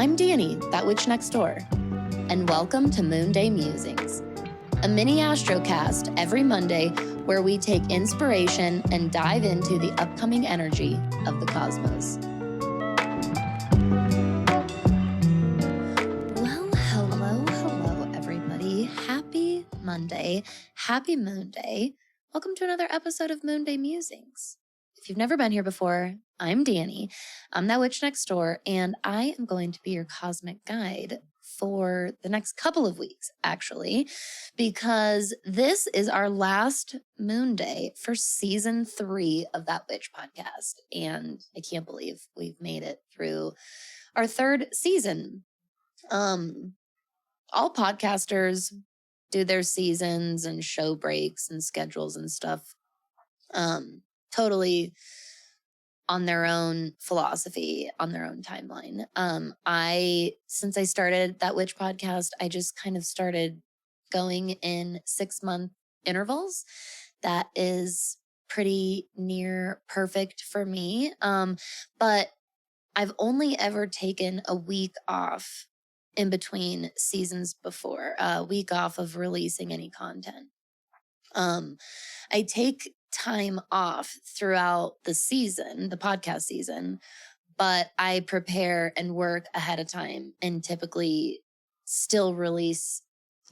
I'm Dani, that witch next door, and welcome to Moonday Musings, a mini astrocast every Monday where we take inspiration and dive into the upcoming energy of the cosmos. Well, hello, everybody. Happy Monday. Happy Moonday. Welcome to another episode of Moonday Musings. If you've never been here before, I'm Dani. I'm that witch next door, and I am going to be your cosmic guide for the next couple of weeks, actually, because this is our last moon day for season 3 of That Witch podcast. And I can't believe we've made it through our third season. All podcasters do their seasons and show breaks and schedules and stuff. Totally on their own philosophy, on their own timeline. Since I started That Witch podcast, I just kind of started going in 6-month intervals. That is pretty near perfect for me. But I've only ever taken a week off in between seasons before, a week off of releasing any content. I take time off throughout the season, the podcast season, but I prepare and work ahead of time and typically still release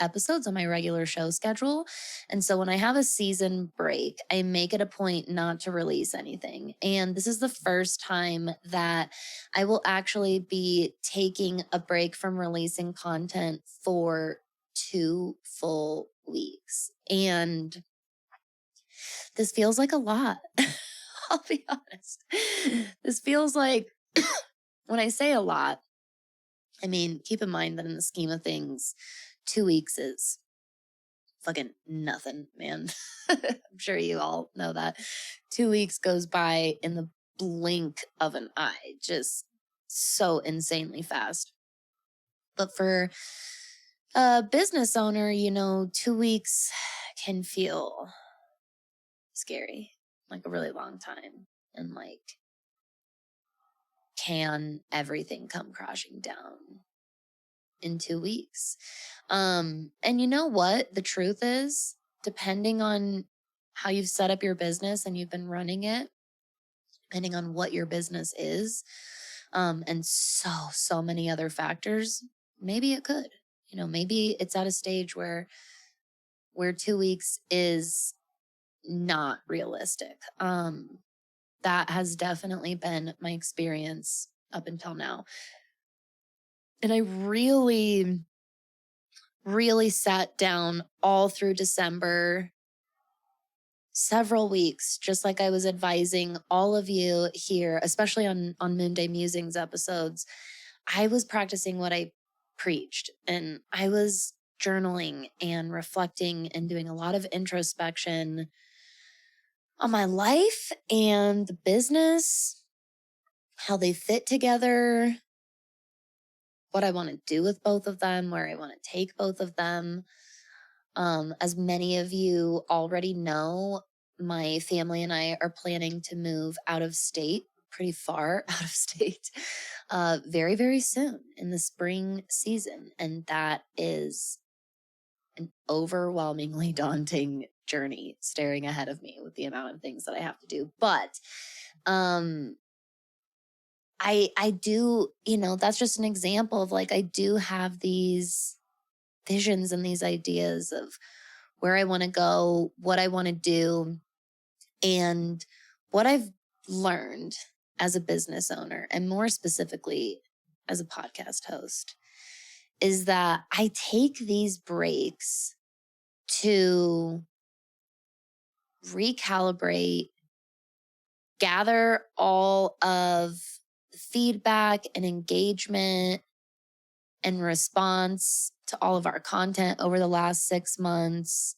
episodes on my regular show schedule. And so when I have a season break, I make it a point not to release anything. And this is the first time that I will actually be taking a break from releasing content for 2 full weeks. And this feels like a lot. I'll be honest. This feels like, when I say a lot, I mean, keep in mind that in the scheme of things, 2 weeks is fucking nothing, man. I'm sure you all know that. 2 weeks goes by in the blink of an eye, just so insanely fast. But for a business owner, 2 weeks can feel scary, like a really long time, and like, can everything come crashing down in 2 weeks? And you know what the truth is, depending on how you've set up your business and you've been running it, depending on what your business is, and so many other factors, maybe it could, maybe it's at a stage where 2 weeks is not realistic. That has definitely been my experience up until now. And I really, really sat down all through December, several weeks, just like I was advising all of you here, especially on Moonday Musings episodes. I was practicing what I preached, and I was journaling and reflecting and doing a lot of introspection on my life and the business, how they fit together, what I want to do with both of them, where I want to take both of them. As many of you already know, my family and I are planning to move out of state, pretty far out of state, very, very soon in the spring season. And that is an overwhelmingly daunting journey staring ahead of me with the amount of things that I have to do. But I do, that's just an example of, like, I do have these visions and these ideas of where I want to go, what I want to do, and what I've learned as a business owner, and more specifically as a podcast host, is that I take these breaks to recalibrate, gather all of the feedback and engagement and response to all of our content over the last 6 months,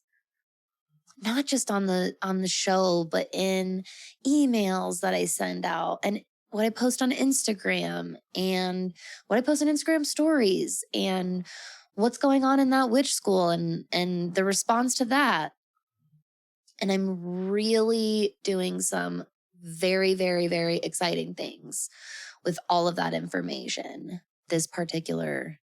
not just on the show, but in emails that I send out and what I post on Instagram and what I post on Instagram stories and what's going on in that witch school and the response to that. And I'm really doing some very, very, very exciting things with all of that information. this particular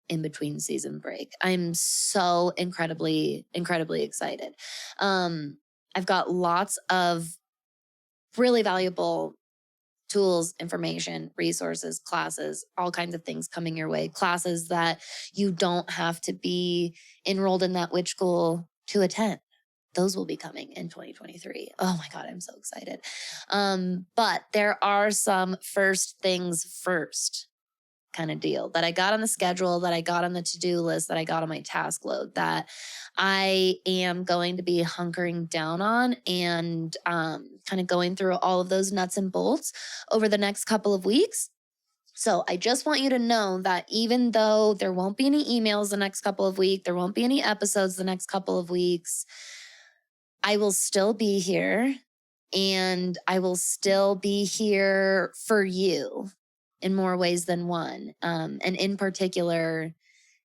in-between season break. I'm so incredibly, incredibly excited. I've got lots of really valuable tools, information, resources, classes, all kinds of things coming your way. Classes that you don't have to be enrolled in that witch school to attend. Those will be coming in 2023. Oh my God, I'm so excited. But there are some first things first kind of deal that I got on the schedule, that I got on the to-do list, that I got on my task load, that I am going to be hunkering down on and kind of going through all of those nuts and bolts over the next couple of weeks. So I just want you to know that even though there won't be any emails the next couple of weeks, there won't be any episodes the next couple of weeks, I will still be here, and I will still be here for you in more ways than one. And in particular,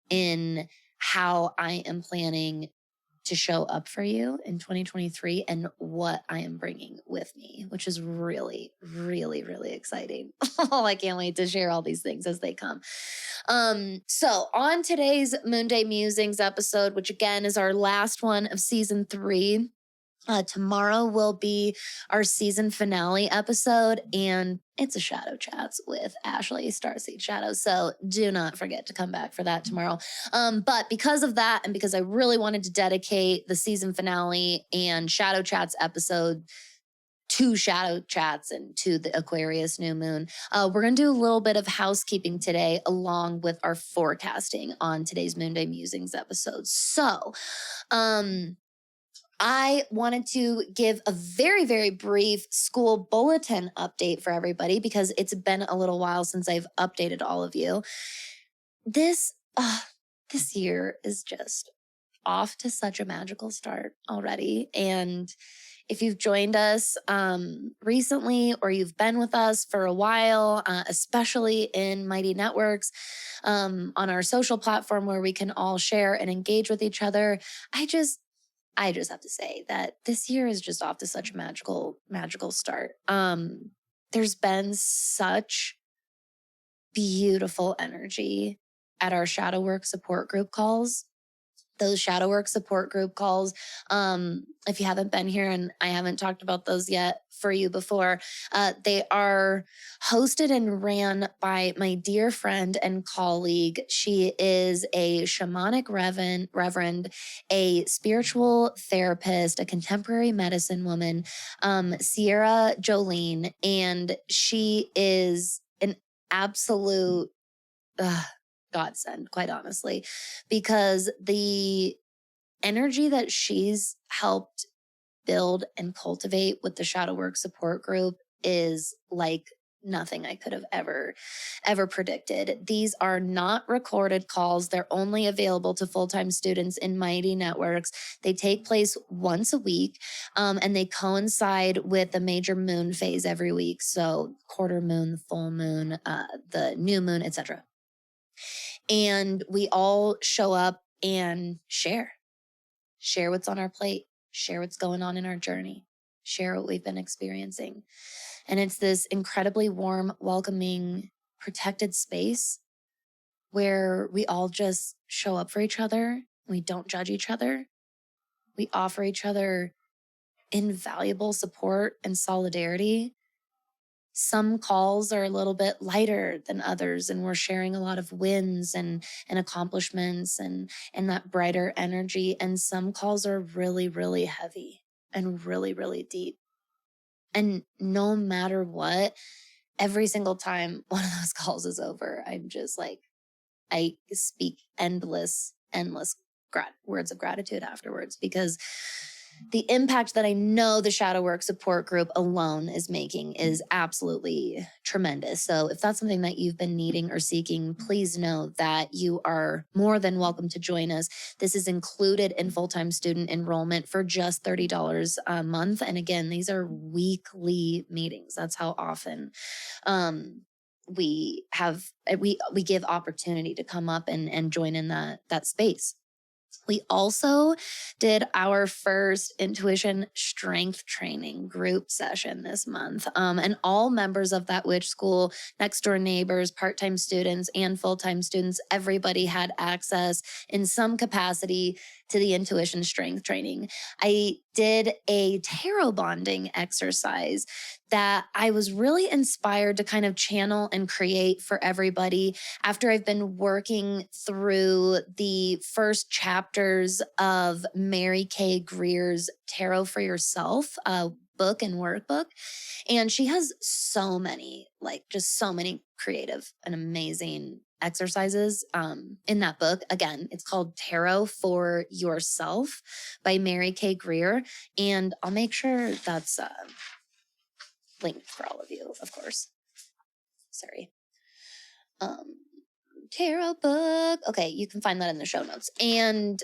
in how I am planning to show up for you in 2023 and what I am bringing with me, which is really, really, really exciting. Oh, I can't wait to share all these things as they come. So on today's Moonday Musings episode, which again is our last one of season 3, tomorrow will be our season finale episode, and it's a Shadow Chats with Ashley, Starseed Shadow. So do not forget to come back for that tomorrow. But because of that, and because I really wanted to dedicate the season finale and Shadow Chats episode to Shadow Chats and to the Aquarius New Moon, we're going to do a little bit of housekeeping today, along with our forecasting on today's Moonday Musings episode. So, I wanted to give a very, very brief school bulletin update for everybody because it's been a little while since I've updated all of you. This year is just off to such a magical start already. And if you've joined us recently, or you've been with us for a while, especially in Mighty Networks, on our social platform where we can all share and engage with each other, I just have to say that this year is just off to such a magical start. There's been such beautiful energy at our shadow work support group calls. Those shadow work support group calls, if you haven't been here and I haven't talked about those yet for you before, they are hosted and ran by my dear friend and colleague. She is a shamanic reverend, a spiritual therapist, a contemporary medicine woman, Sierra Jolene, and she is an absolute godsend, quite honestly, because the energy that she's helped build and cultivate with the Shadow Work support group is like nothing I could have ever predicted. These are not recorded calls. They're only available to full-time students in Mighty Networks. They take place once a week, and they coincide with the major moon phase every week. So quarter moon, the full moon, the new moon, etc. And we all show up and share what's on our plate, share what's going on in our journey, share what we've been experiencing. And it's this incredibly warm, welcoming, protected space where we all just show up for each other. We don't judge each other. We offer each other invaluable support and solidarity. Some calls are a little bit lighter than others, and we're sharing a lot of wins and accomplishments and that brighter energy. And some calls are really, really heavy and really, really deep. And no matter what, every single time one of those calls is over, I'm just like, I speak endless words of gratitude afterwards, because the impact that I know the Shadow Work support group alone is making is absolutely tremendous. So if that's something that you've been needing or seeking, please know that you are more than welcome to join us. This is included in full-time student enrollment for just $30 a month. And again, these are weekly meetings. That's how often we give opportunity to come up and join in that space. We also did our first intuition strength training group session this month. And all members of that witch school, next door neighbors, part-time students, and full-time students, everybody had access in some capacity to the intuition strength training. I did a tarot bonding exercise that I was really inspired to kind of channel and create for everybody after I've been working through the first chapters of Mary Kay Greer's Tarot for Yourself book and workbook. And she has so many, like just so many creative and amazing exercises in that book. Again, it's called Tarot for Yourself by Mary Kay Greer. And I'll make sure that's linked for all of you, of course. Sorry. Tarot book. Okay, you can find that in the show notes. And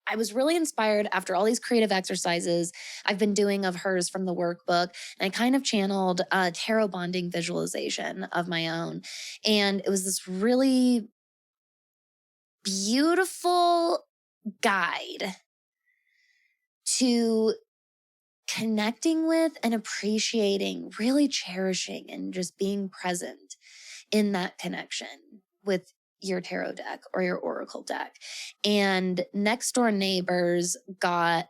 I was really inspired after all these creative exercises I've been doing of hers from the workbook. And I kind of channeled a tarot bonding visualization of my own. And it was this really beautiful guide to connecting with and appreciating, really cherishing and just being present in that connection with your tarot deck or your oracle deck. And next door neighbors got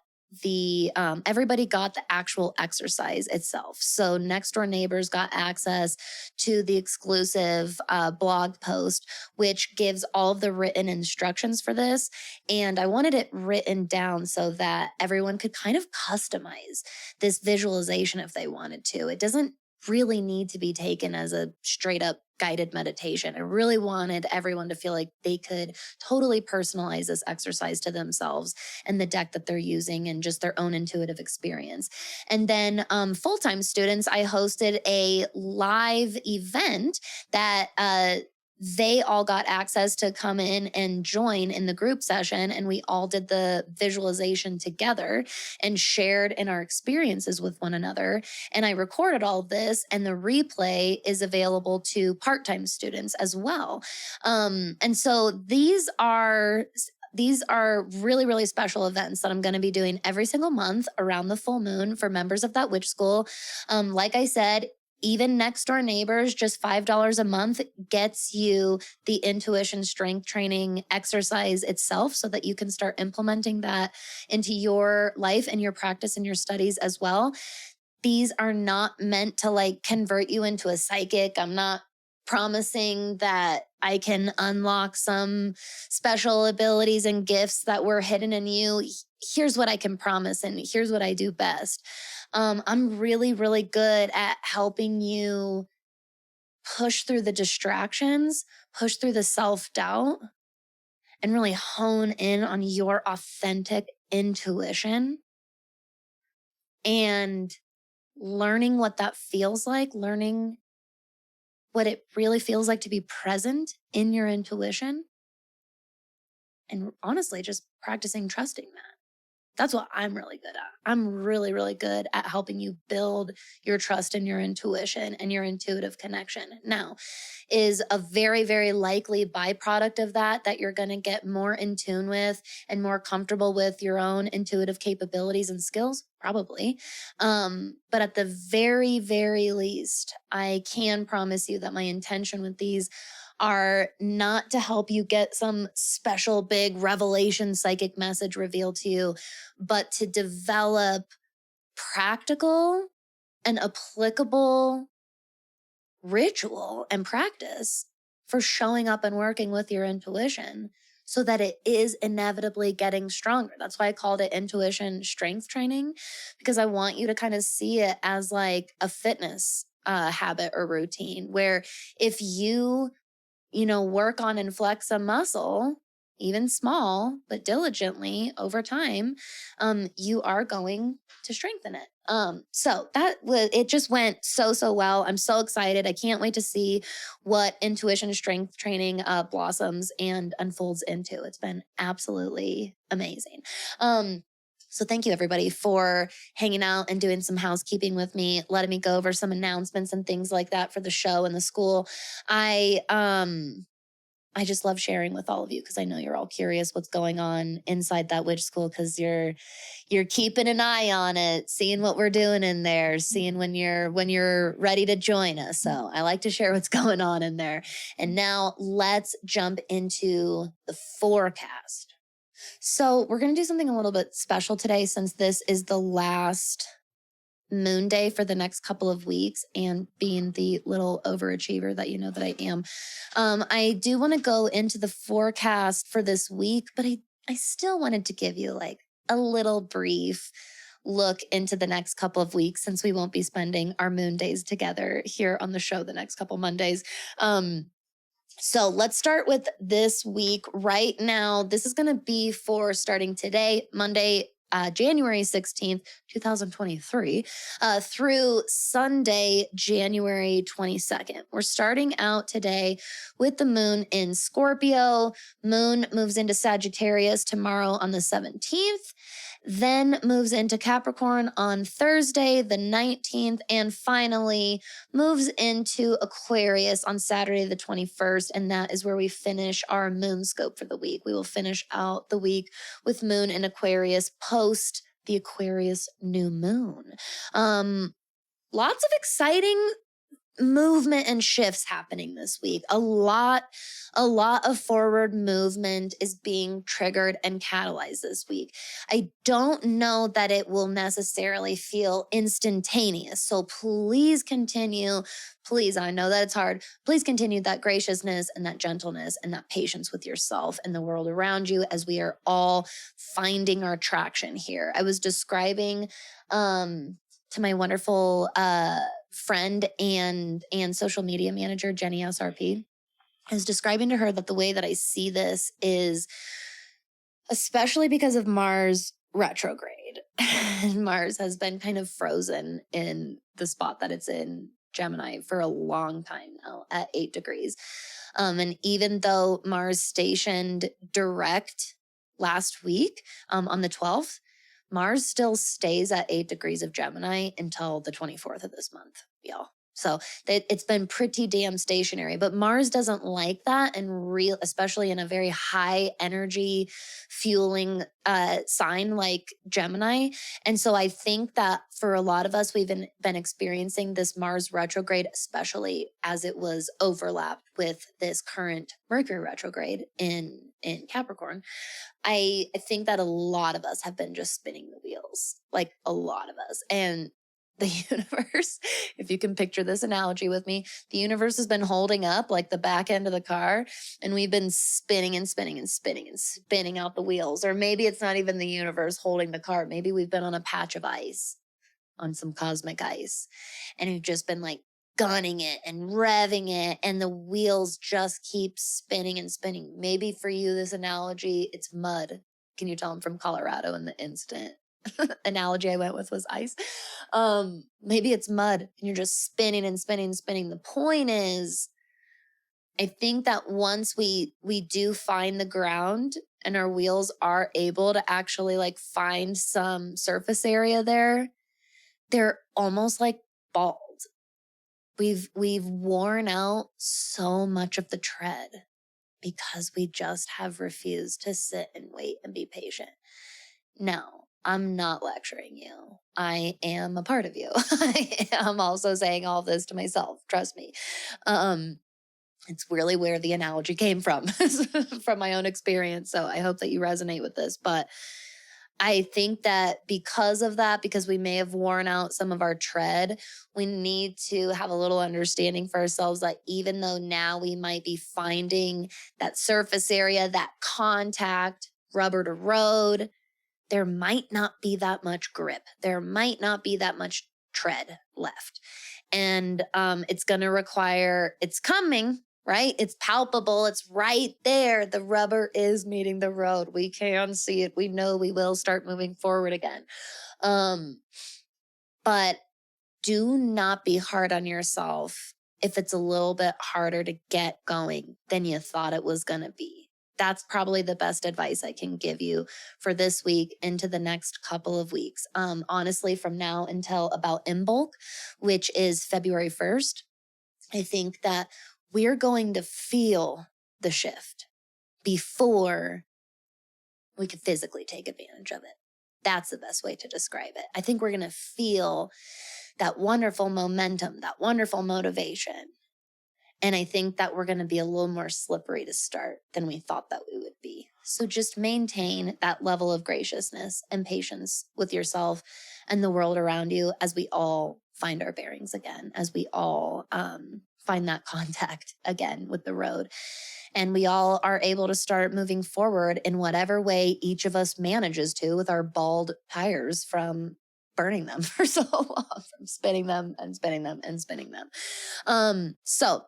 everybody got the actual exercise itself. So next door neighbors got access to the exclusive blog post, which gives all of the written instructions for this. And I wanted it written down so that everyone could kind of customize this visualization if they wanted to. It doesn't really need to be taken as a straight up guided meditation. I really wanted everyone to feel like they could totally personalize this exercise to themselves and the deck that they're using and just their own intuitive experience. And then full-time students, I hosted a live event that they all got access to come in and join in the group session. And we all did the visualization together and shared in our experiences with one another. And I recorded all of this, and the replay is available to part-time students as well. And so these are really, really special events that I'm going to be doing every single month around the full moon for members of that witch school. Like I said, even next door neighbors, just $5 a month gets you the intuition strength training exercise itself so that you can start implementing that into your life and your practice and your studies as well. These are not meant to like convert you into a psychic. I'm not promising that I can unlock some special abilities and gifts that were hidden in you. Here's what I can promise, and here's what I do best. I'm really, really good at helping you push through the distractions, push through the self-doubt, and really hone in on your authentic intuition and learning what that feels like, learning what it really feels like to be present in your intuition, and honestly, just practicing trusting that. That's what I'm really good at. I'm really, really good at helping you build your trust in your intuition and your intuitive connection. Now, is a very, very likely byproduct of that you're going to get more in tune with and more comfortable with your own intuitive capabilities and skills? Probably. But at the very, very least, I can promise you that my intention with these are not to help you get some special big revelation psychic message revealed to you, but to develop practical and applicable ritual and practice for showing up and working with your intuition so that it is inevitably getting stronger. That's why I called it intuition strength training, because I want you to kind of see it as like a fitness habit or routine where if you work on and flex a muscle, even small, but diligently over time, you are going to strengthen it. So it just went so well. I'm so excited. I can't wait to see what intuition strength training blossoms and unfolds into. It's been absolutely amazing. So thank you everybody for hanging out and doing some housekeeping with me, letting me go over some announcements and things like that for the show and the school. I just love sharing with all of you because I know you're all curious what's going on inside that witch school because you're keeping an eye on it, seeing what we're doing in there, seeing when you're ready to join us. So I like to share what's going on in there. And now let's jump into the forecast. So we're going to do something a little bit special today since this is the last moon day for the next couple of weeks, and being the little overachiever that you know that I am, I do want to go into the forecast for this week, but I still wanted to give you like a little brief look into the next couple of weeks since we won't be spending our moon days together here on the show the next couple Mondays. So let's start with this week right now. This is going to be for starting today, Monday, January 16th, 2023, through Sunday, January 22nd. We're starting out today with the moon in Scorpio. Moon moves into Sagittarius tomorrow on the 17th, then moves into Capricorn on Thursday, the 19th, and finally moves into Aquarius on Saturday, the 21st. And that is where we finish our moon scope for the week. We will finish out the week with moon in Aquarius post the Aquarius New Moon. Lots of exciting movement and shifts happening this week. A lot of forward movement is being triggered and catalyzed this week. I don't know that it will necessarily feel instantaneous. So please continue. Please, I know that it's hard. Please continue that graciousness and that gentleness and that patience with yourself and the world around you as we are all finding our traction here. I was describing to my wonderful friend and social media manager, Jenny SRP. I was describing to her that the way that I see this is, especially because of Mars retrograde, and Mars has been kind of frozen in the spot that it's in Gemini for a long time now at 8 degrees. And even though Mars stationed direct last week on the 12th, Mars still stays at 8 degrees of Gemini until the 24th of this month, y'all. So it's been pretty damn stationary, but Mars doesn't like that, and especially in a very high energy fueling sign like Gemini. And so I think that for a lot of us, we've been experiencing this Mars retrograde, especially as it was overlapped with this current Mercury retrograde in Capricorn. I think that a lot of us have been just spinning the wheels, like a lot of us. And the universe, if you can picture this analogy with me, the universe has been holding up like the back end of the car, and we've been spinning and spinning and spinning and spinning out the wheels. Or maybe it's not even the universe holding the car. Maybe we've been on a patch of ice, on some cosmic ice, and we've just been like gunning it and revving it, and the wheels just keep spinning and spinning. Maybe for you, this analogy, it's mud. Can you tell I'm from Colorado in the instant analogy I went with was ice? Maybe it's mud and you're just spinning and spinning and spinning. The point is, I think that once we do find the ground and our wheels are able to actually like find some surface area there, they're almost like bald. We've worn out so much of the tread because we just have refused to sit and wait and be patient. Now, I'm not lecturing you. I am a part of you. I am also saying all this to myself. Trust me. It's really where the analogy came from, from my own experience. So I hope that you resonate with this. But I think that because of that, because we may have worn out some of our tread, we need to have a little understanding for ourselves that even though now we might be finding that surface area, that contact, rubber to road, there might not be that much grip. There might not be that much tread left. And it's going to require, it's coming, right? It's palpable. It's right there. The rubber is meeting the road. We can see it. We know we will start moving forward again. But do not be hard on yourself if it's a little bit harder to get going than you thought it was going to be. That's probably the best advice I can give you for this week into the next couple of weeks. Honestly, from now until about Imbolc, which is February 1st, I think that we're going to feel the shift before we could physically take advantage of it. That's the best way to describe it. I think we're going to feel that wonderful momentum, that wonderful motivation. And I think that we're going to be a little more slippery to start than we thought that we would be. So just maintain that level of graciousness and patience with yourself and the world around you as we all find our bearings again, as we all find that contact again with the road. And we all are able to start moving forward in whatever way each of us manages to with our bald tires from burning them for so long, from spinning them and spinning them and spinning them. So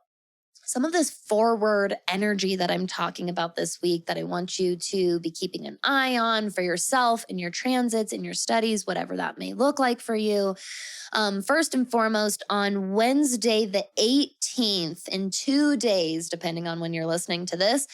some of this forward energy that I'm talking about this week that I want you to be keeping an eye on for yourself in your transits, in your studies, whatever that may look like for you. First and foremost, on Wednesday, the 18th, in 2 days, depending on when you're listening to this,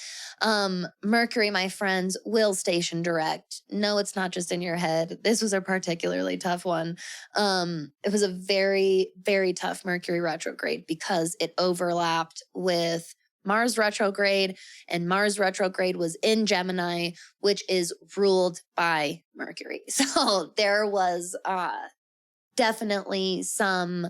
Mercury, my friends, will station direct. No, it's not just in your head. This was a particularly tough one. It was a very, very tough Mercury retrograde because it overlapped with Mars retrograde, and Mars retrograde was in Gemini, which is ruled by Mercury. So there was definitely some,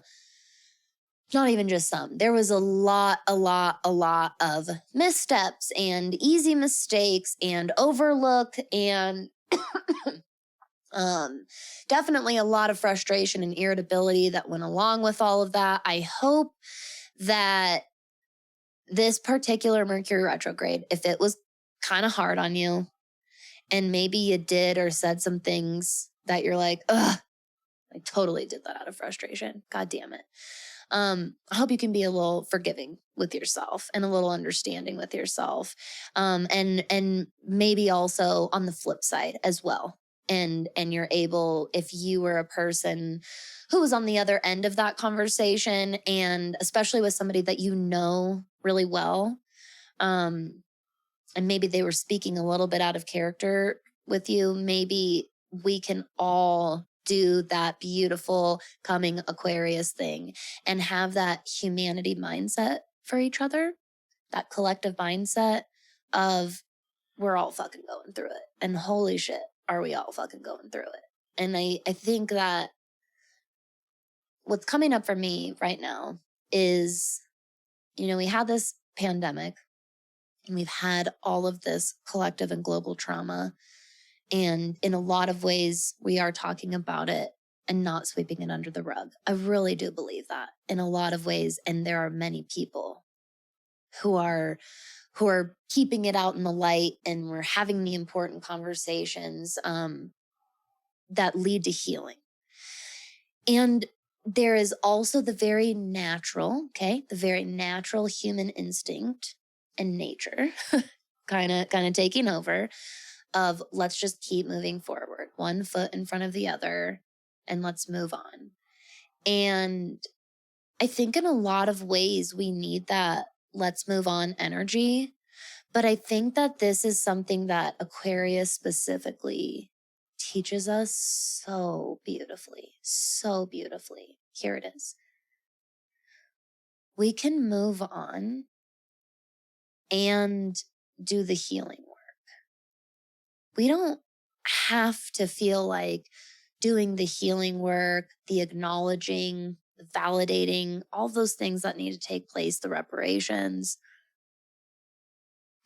not even just some, there was a lot of missteps and easy mistakes and overlooked and definitely a lot of frustration and irritability that went along with all of that. I hope that this particular Mercury retrograde, if it was kind of hard on you and maybe you did or said some things that you're like, ugh, I totally did that out of frustration. God damn it. I hope you can be a little forgiving with yourself and a little understanding with yourself. And maybe also on the flip side as well. And you're able, if you were a person who was on the other end of that conversation, and especially with somebody that you know really well, and maybe they were speaking a little bit out of character with you, maybe we can all do that beautiful coming Aquarius thing and have that humanity mindset for each other, that collective mindset of we're all fucking going through it. And holy shit, are we all fucking going through it? And I think that what's coming up for me right now is, we had this pandemic and we've had all of this collective and global trauma. And in a lot of ways, we are talking about it and not sweeping it under the rug. I really do believe that in a lot of ways. And there are many people who are keeping it out in the light, and we're having the important conversations that lead to healing. And there is also the very natural human instinct and nature kind of taking over of let's just keep moving forward, one foot in front of the other, and let's move on. And I think in a lot of ways we need that let's move on energy. But I think that this is something that Aquarius specifically teaches us so beautifully, so beautifully. Here it is. We can move on and do the healing work. We don't have to feel like doing the healing work, the acknowledging, the validating, all those things that need to take place, the reparations.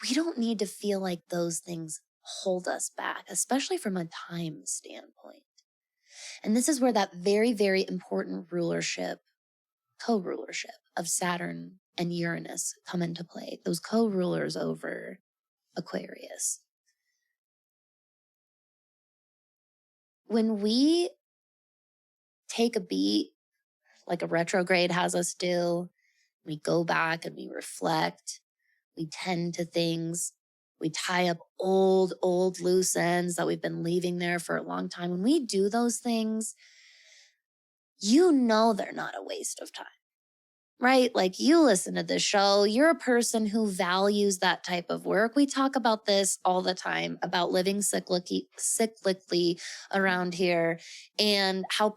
We don't need to feel like those things hold us back, especially from a time standpoint. And this is where that very, very important co-rulership of Saturn and Uranus come into play. Those co-rulers over Aquarius. When we take a beat, like a retrograde has us do, we go back and we reflect, we tend to things, we tie up old loose ends that we've been leaving there for a long time. When we do those things, they're not a waste of time. right? Like you listen to this show, you're a person who values that type of work. We talk about this all the time about living cyclically around here, and how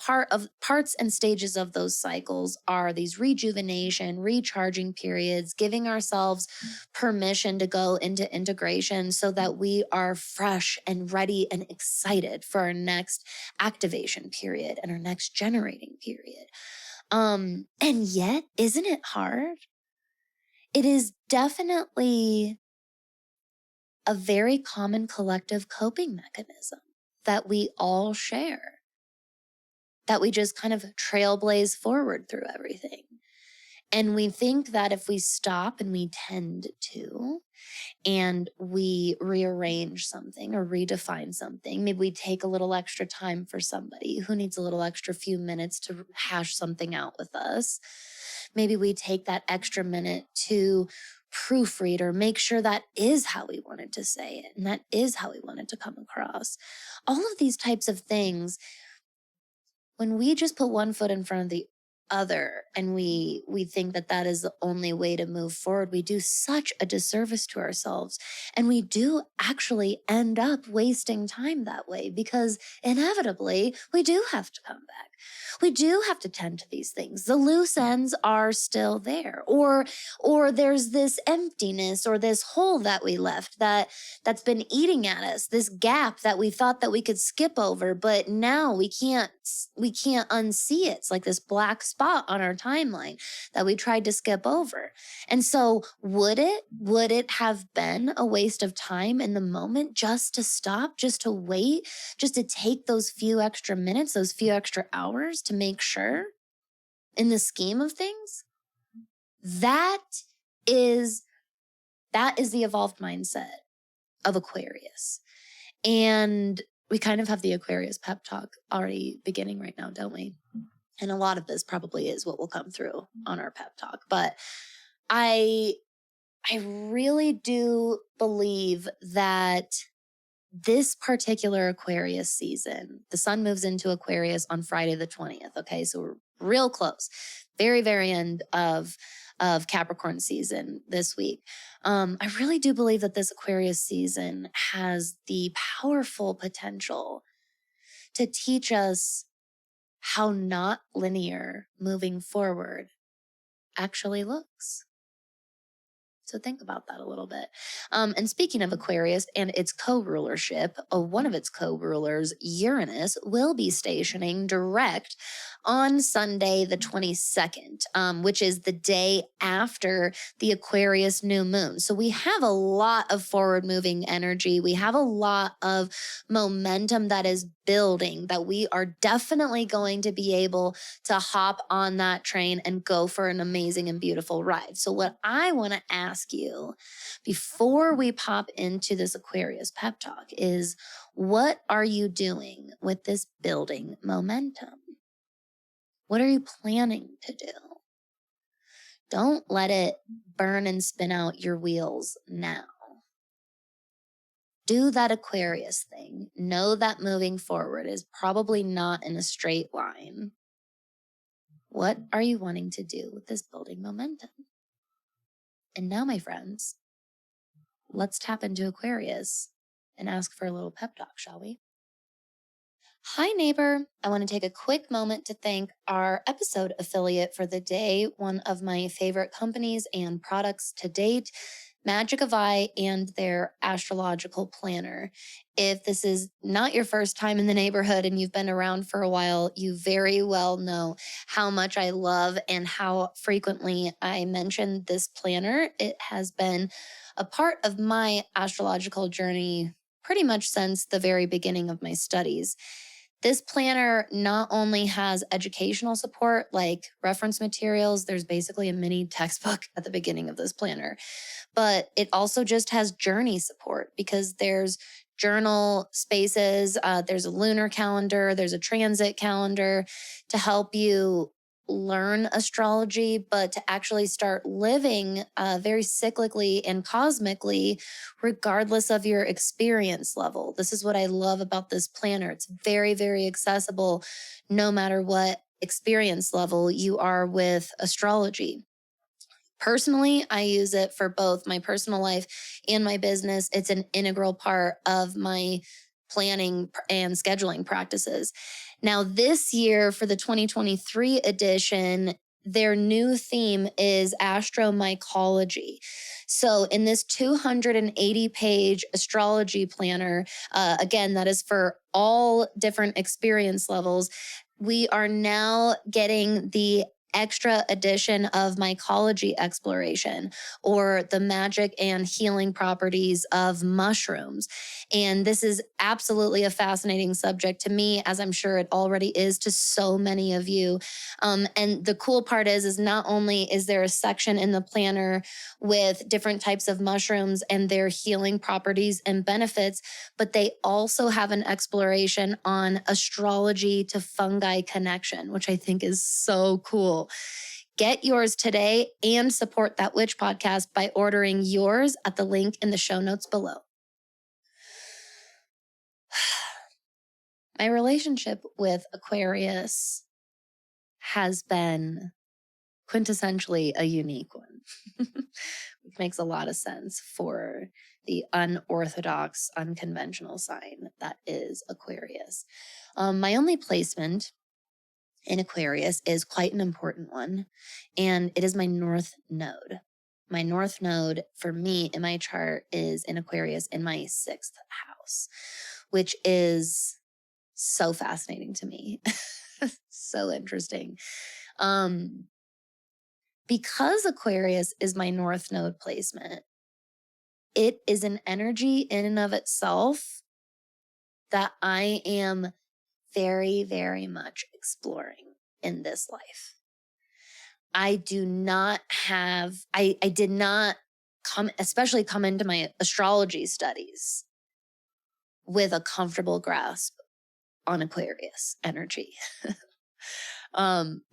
parts and stages of those cycles are these rejuvenation, recharging periods, giving ourselves permission to go into integration so that we are fresh and ready and excited for our next activation period and our next generating period. And yet, isn't it hard? It is definitely a very common collective coping mechanism that we all share, that we just kind of trailblaze forward through everything. And we think that if we stop, and we tend to, and we rearrange something or redefine something, maybe we take a little extra time for somebody who needs a little extra few minutes to hash something out with us. Maybe we take that extra minute to proofread or make sure that is how we wanted to say it and that is how we wanted to come across. All of these types of things, when we just put one foot in front of the other and we think that that is the only way to move forward, we do such a disservice to ourselves, and we do actually end up wasting time that way, because inevitably we do have to come back. We do have to tend to these things. The loose ends are still there, or there's this emptiness or this hole that we left that's been eating at us, this gap that we thought that we could skip over, but now we can't unsee it. It's like this black spot on our timeline that we tried to skip over. And so would it have been a waste of time in the moment just to stop, just to wait, just to take those few extra minutes, those few extra hours to make sure in the scheme of things? That is the evolved mindset of Aquarius. And we kind of have the Aquarius Pep Talk already beginning right now, don't we? And a lot of this probably is what will come through on our Pep Talk. But I really do believe that this particular Aquarius season, the sun moves into Aquarius on Friday the 20th. Okay, so we're real close. Very, very end of Capricorn season this week. I really do believe that this Aquarius season has the powerful potential to teach us how not linear moving forward actually looks. So think about that a little bit. And speaking of Aquarius and its co-rulership, one of its co-rulers, Uranus, will be stationing direct on Sunday the 22nd, which is the day after the Aquarius New Moon. So we have a lot of forward-moving energy. We have a lot of momentum that is building, that we are definitely going to be able to hop on that train and go for an amazing and beautiful ride. So what I want to ask you before we pop into this Aquarius pep talk is, what are you doing with this building momentum? What are you planning to do? Don't let it burn and spin out your wheels now. Do that Aquarius thing. Know that moving forward is probably not in a straight line. What are you wanting to do with this building momentum? And now, my friends, let's tap into Aquarius and ask for a little pep talk, shall we? Hi, neighbor. I want to take a quick moment to thank our episode affiliate for the day, one of my favorite companies and products to date, Magic of Eye and their Astrological planner. If this is not your first time in the neighborhood and you've been around for a while, you very well know how much I love and how frequently I mention this planner. It has been a part of my astrological journey pretty much since the very beginning of my studies. This planner not only has educational support like reference materials, there's basically a mini textbook at the beginning of this planner, but it also just has journey support, because there's journal spaces, there's a lunar calendar, there's a transit calendar to help you learn astrology, but to actually start living very cyclically and cosmically, regardless of your experience level. This is what I love about this planner. It's very, very accessible, no matter what experience level you are with astrology. Personally, I use it for both my personal life and my business. It's an integral part of my planning and scheduling practices. Now, this year for the 2023 edition, their new theme is astromycology. So, in this 280-page astrology planner, again, that is for all different experience levels, we are now getting the extra edition of mycology exploration, or the magic and healing properties of mushrooms. And this is absolutely a fascinating subject to me, as I'm sure it already is to so many of you. And the cool part is not only is there a section in the planner with different types of mushrooms and their healing properties and benefits, but they also have an exploration on astrology to fungi connection, which I think is so cool. Get yours today and support That Witch podcast by ordering yours at the link in the show notes below. My relationship with Aquarius has been quintessentially a unique one, which makes a lot of sense for the unorthodox, unconventional sign that is Aquarius. My only placement in Aquarius is quite an important one, and it is my North Node. My North Node for me in my chart is in Aquarius in my 6th house, which is so fascinating to me. So interesting. Because Aquarius is my North Node placement, it is an energy in and of itself that I am very, very much exploring in this life. I do not have, I did not come into my astrology studies with a comfortable grasp on Aquarius energy.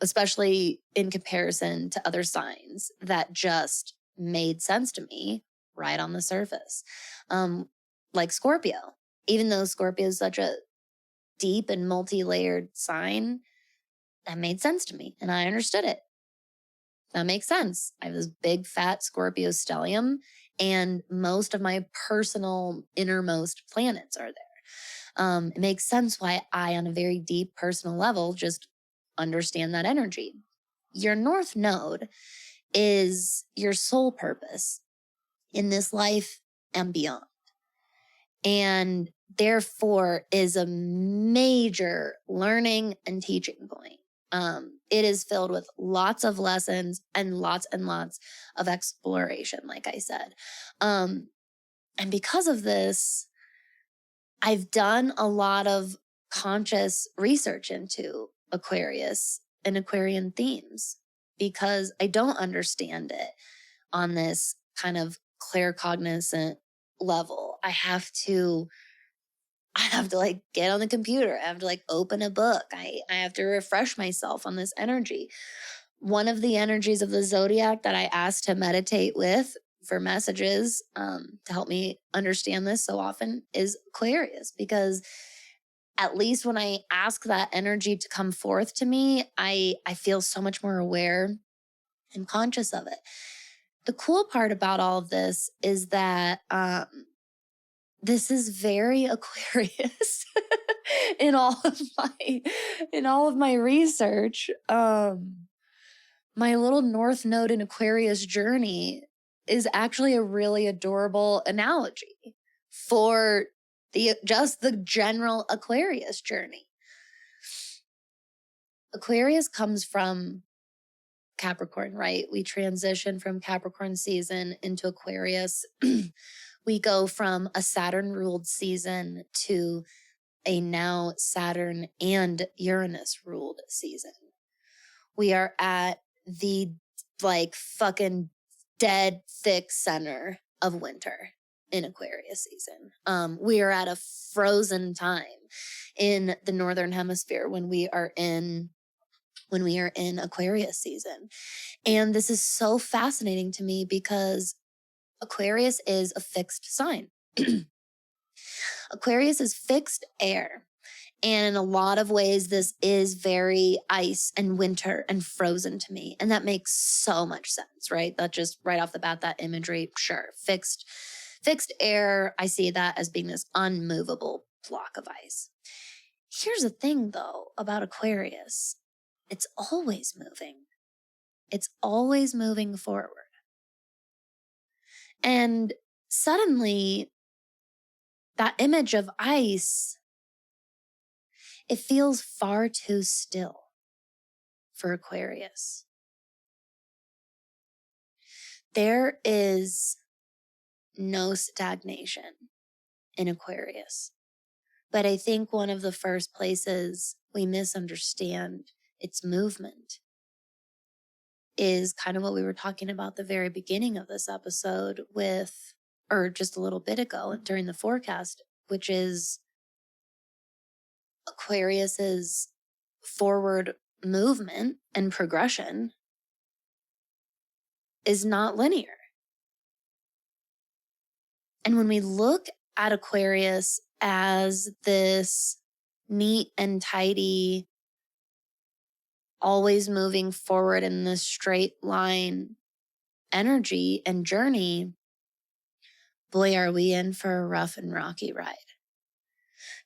Especially in comparison to other signs that just made sense to me right on the surface. Like Scorpio, even though Scorpio is such a deep and multi-layered sign, that made sense to me and I understood it. That makes sense. I have this big fat Scorpio stellium and most of my personal innermost planets are there. It makes sense why I, on a very deep personal level, just understand that energy. Your North Node is your soul purpose in this life and beyond. And therefore is a major learning and teaching point. It is filled with lots of lessons and lots of exploration, like I said. And because of this, I've done a lot of conscious research into Aquarius and Aquarian themes because I don't understand it on this kind of claircognizant level. I have to like get on the computer. I have to like open a book. I have to refresh myself on this energy. One of the energies of the zodiac that I asked to meditate with for messages to help me understand this so often is Aquarius, because at least when I ask that energy to come forth to me, I feel so much more aware and conscious of it. The cool part about all of this is that this is very Aquarius in all of my research. My little North Node in Aquarius journey is actually a really adorable analogy for just the general Aquarius journey. Aquarius comes from Capricorn, right? We transition from Capricorn season into Aquarius. We go from a Saturn-ruled season to a now Saturn and Uranus-ruled season. We are at the like fucking dead thick center of winter in Aquarius season. We are at a frozen time in the Northern Hemisphere when we are in Aquarius season. And this is so fascinating to me because Aquarius is a fixed sign. Aquarius is fixed air. And in a lot of ways, this is very ice and winter and frozen to me. And that makes so much sense, right? That just right off the bat, that imagery, sure. Fixed air, I see that as being this unmovable block of ice. Here's the thing, though, about Aquarius. It's always moving. It's always moving forward. And suddenly, that image of ice, it feels far too still for Aquarius. There is no stagnation in Aquarius. But I think one of the first places we misunderstand its movement is kind of what we were talking about the very beginning of this episode with, or just a little bit ago during the forecast, which is Aquarius's forward movement and progression is not linear. And when we look at Aquarius as this neat and tidy, always moving forward in this straight line energy and journey, boy, are we in for a rough and rocky ride.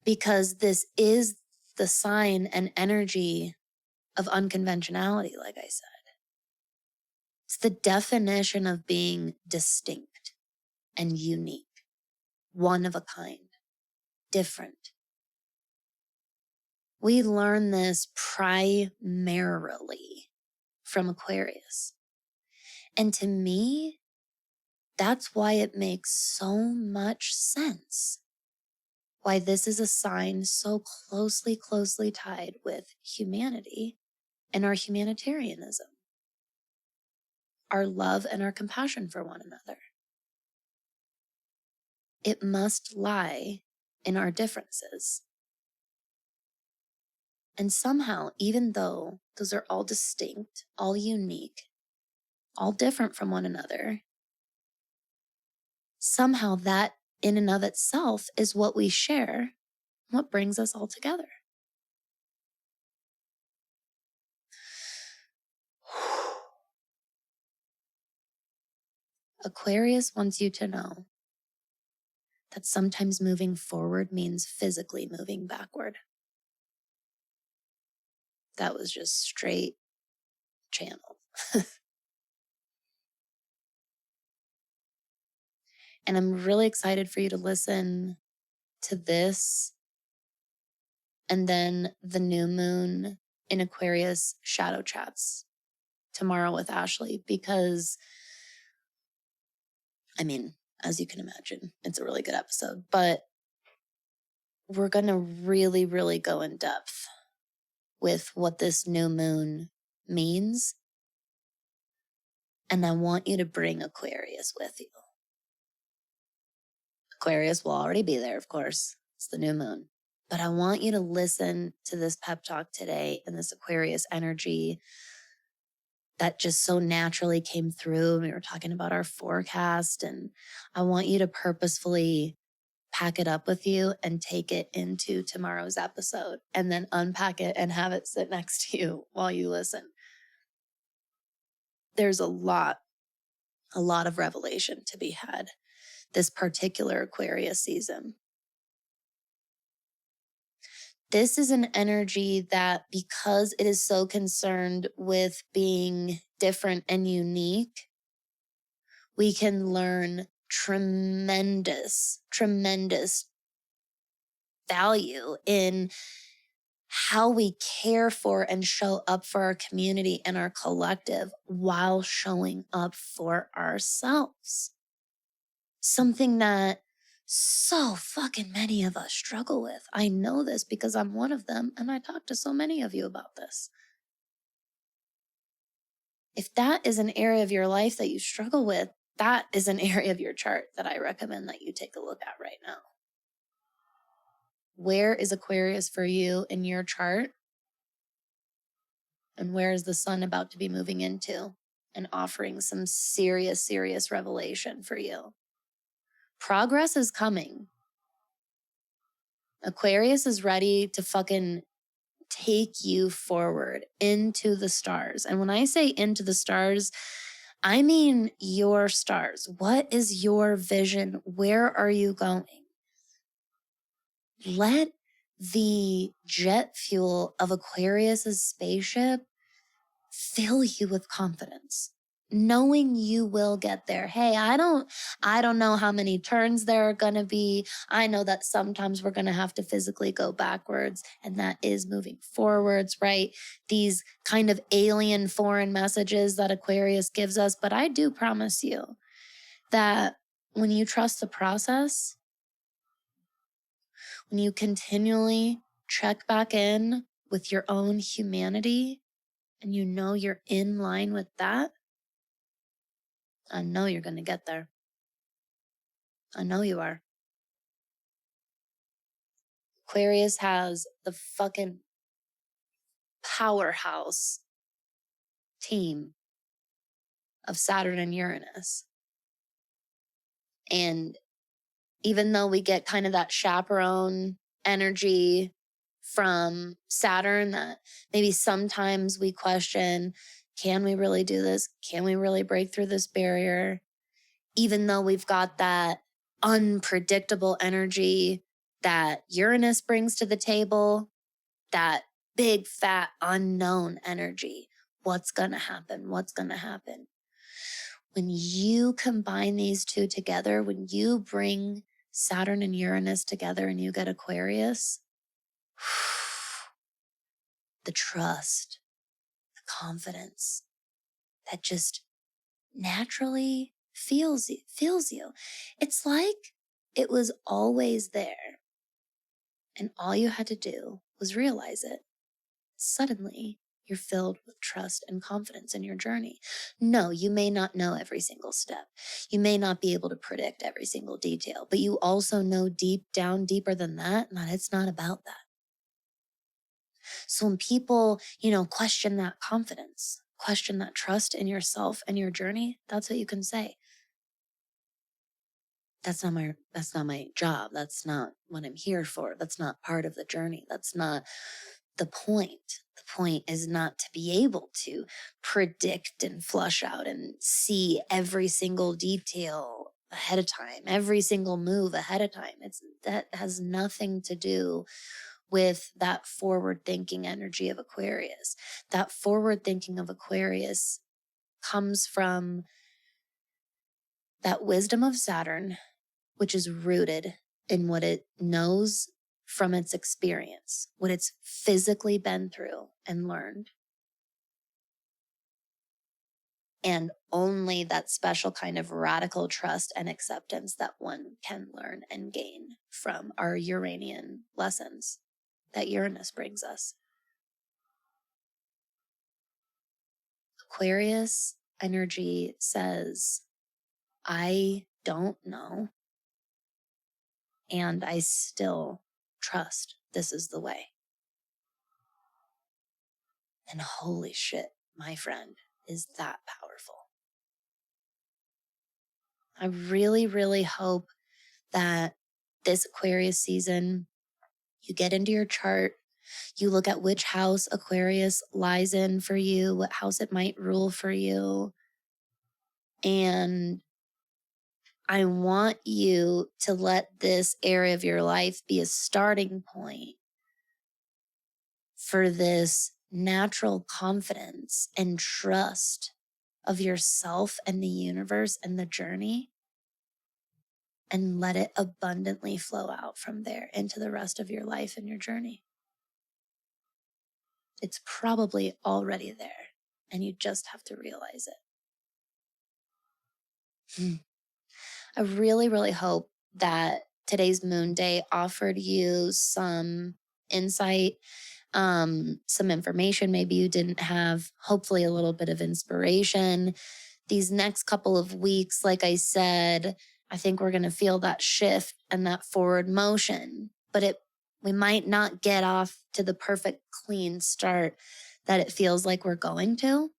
Because this is the sign and energy of unconventionality, like I said. It's the definition of being distinct and unique, one of a kind, different. We learn this primarily from Aquarius. And to me, that's why it makes so much sense why this is a sign so closely tied with humanity and our humanitarianism, our love and our compassion for one another. It must lie in our differences. And somehow, even though those are all distinct, all unique, all different from one another, somehow that in and of itself is what we share, what brings us all together. Aquarius wants you to know that sometimes moving forward means physically moving backward. That was just straight channel. And I'm really excited for you to listen to this and then the new moon in Aquarius shadow chats tomorrow with Ashley, because, I mean, as you can imagine, it's a really good episode, but we're going to really go in depth with what this new moon means. And I want you to bring Aquarius with you. Aquarius will already be there, of course. It's the new moon. But I want you to listen to this pep talk today and this Aquarius energy that just so naturally came through. We were talking about our forecast, and I want you to purposefully pack it up with you and take it into tomorrow's episode and then unpack it and have it sit next to you while you listen. There's a lot of revelation to be had this particular Aquarius season. This is an energy that, because it is so concerned with being different and unique, we can learn tremendous value in how we care for and show up for our community and our collective while showing up for ourselves. Something that so fucking many of us struggle with. I know this because I'm one of them, and I talk to so many of you about this. If that is an area of your life that you struggle with, that is an area of your chart that I recommend that you take a look at right now. Where is Aquarius for you in your chart? And where is the sun about to be moving into and offering some serious revelation for you? Progress is coming. Aquarius is ready to fucking take you forward into the stars. And when I say into the stars, I mean your stars. What is your vision? Where are you going? Let the jet fuel of Aquarius's spaceship fill you with confidence, knowing you will get there. Hey, I don't know how many turns there are going to be. I know that sometimes we're going to have to physically go backwards, and that is moving forwards, right? These kind of alien foreign messages that Aquarius gives us, but I do promise you that when you trust the process, when you continually check back in with your own humanity, and you know you're in line with that, I know you're going to get there. I know you are. Aquarius has the fucking powerhouse team of Saturn and Uranus. And even though we get kind of that chaperone energy from Saturn, that maybe sometimes we question, can we really do this? Can we really break through this barrier? Even though we've got that unpredictable energy that Uranus brings to the table, that big, fat, unknown energy. What's going to happen? What's going to happen? When you combine these two together, when you bring Saturn and Uranus together and you get Aquarius, the trust, the confidence that just naturally feels you. It's like it was always there. And all you had to do was realize it. Suddenly, you're filled with trust and confidence in your journey. No, you may not know every single step. You may not be able to predict every single detail, but you also know deep down, deeper than that it's not about that. So when people, question that confidence, question that trust in yourself and your journey, that's what you can say. That's not my job. That's not what I'm here for. That's not part of the journey. That's not the point. The point is not to be able to predict and flush out and see every single detail ahead of time, every single move ahead of time. That has nothing to do with that forward thinking energy of Aquarius. That forward thinking of Aquarius comes from that wisdom of Saturn, which is rooted in what it knows from its experience, what it's physically been through and learned. And only that special kind of radical trust and acceptance that one can learn and gain from our Uranian lessons that Uranus brings us. Aquarius energy says, I don't know, and I still trust this is the way. And holy shit, my friend, is that powerful. I really, really hope that this Aquarius season, you get into your chart, you look at which house Aquarius lies in for you, what house it might rule for you. And I want you to let this area of your life be a starting point for this natural confidence and trust of yourself and the universe and the journey, and let it abundantly flow out from there into the rest of your life and your journey. It's probably already there, and you just have to realize it. I really, really hope that today's Moon Day offered you some insight, some information maybe you didn't have, hopefully a little bit of inspiration. These next couple of weeks, like I said, I think we're going to feel that shift and that forward motion, but we might not get off to the perfect clean start that it feels like we're going to.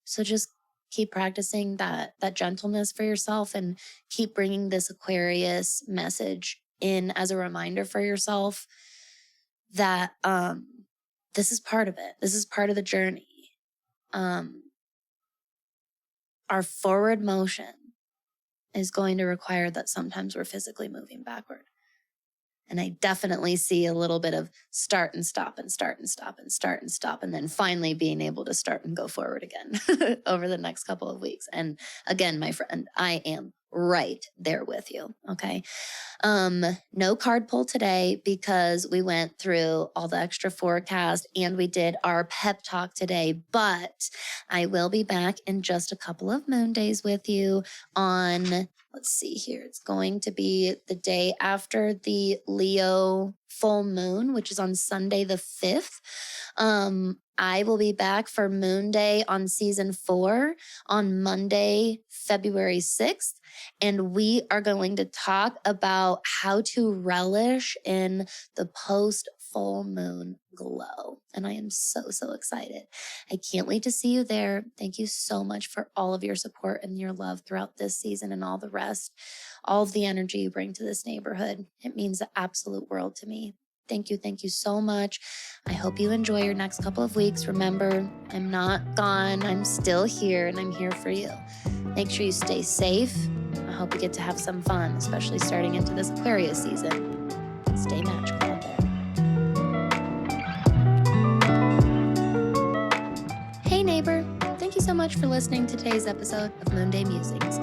So just keep practicing that gentleness for yourself and keep bringing this Aquarius message in as a reminder for yourself that this is part of it. This is part of the journey. Our forward motion is going to require that sometimes we're physically moving backward. And I definitely see a little bit of start and stop and start and stop and start and stop, and then finally being able to start and go forward again over the next couple of weeks. And again, my friend, I am right there with you. Okay. No card pull today because we went through all the extra forecast and we did our pep talk today, but I will be back in just a couple of moon days with you on, let's see here. It's going to be the day after the Leo full moon, which is on Sunday the 5th. I will be back for Moonday on season 4 on Monday, February 6th. And we are going to talk about how to relish in the post full moon glow. And I am so, so excited. I can't wait to see you there. Thank you so much for all of your support and your love throughout this season and all the rest, all of the energy you bring to this neighborhood. It means the absolute world to me. Thank you. Thank you so much. I hope you enjoy your next couple of weeks. Remember, I'm not gone. I'm still here and I'm here for you. Make sure you stay safe. I hope you get to have some fun, especially starting into this Aquarius season. Stay magical out there. Hey neighbor, thank you so much for listening to today's episode of Moonday Musings.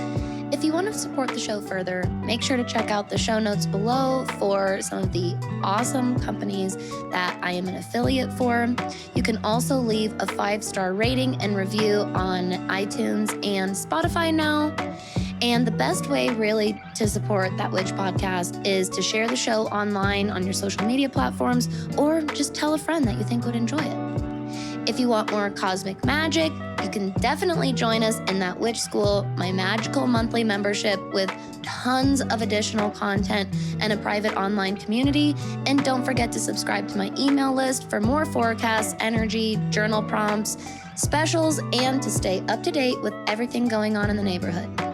If you want to support the show further, make sure to check out the show notes below for some of the awesome companies that I am an affiliate for. You can also leave a 5-star rating and review on iTunes and Spotify now. And the best way really to support That Witch podcast is to share the show online on your social media platforms or just tell a friend that you think would enjoy it. If you want more cosmic magic, you can definitely join us in That Witch School, my magical monthly membership with tons of additional content and a private online community. And don't forget to subscribe to my email list for more forecasts, energy, journal prompts, specials, and to stay up to date with everything going on in the neighborhood.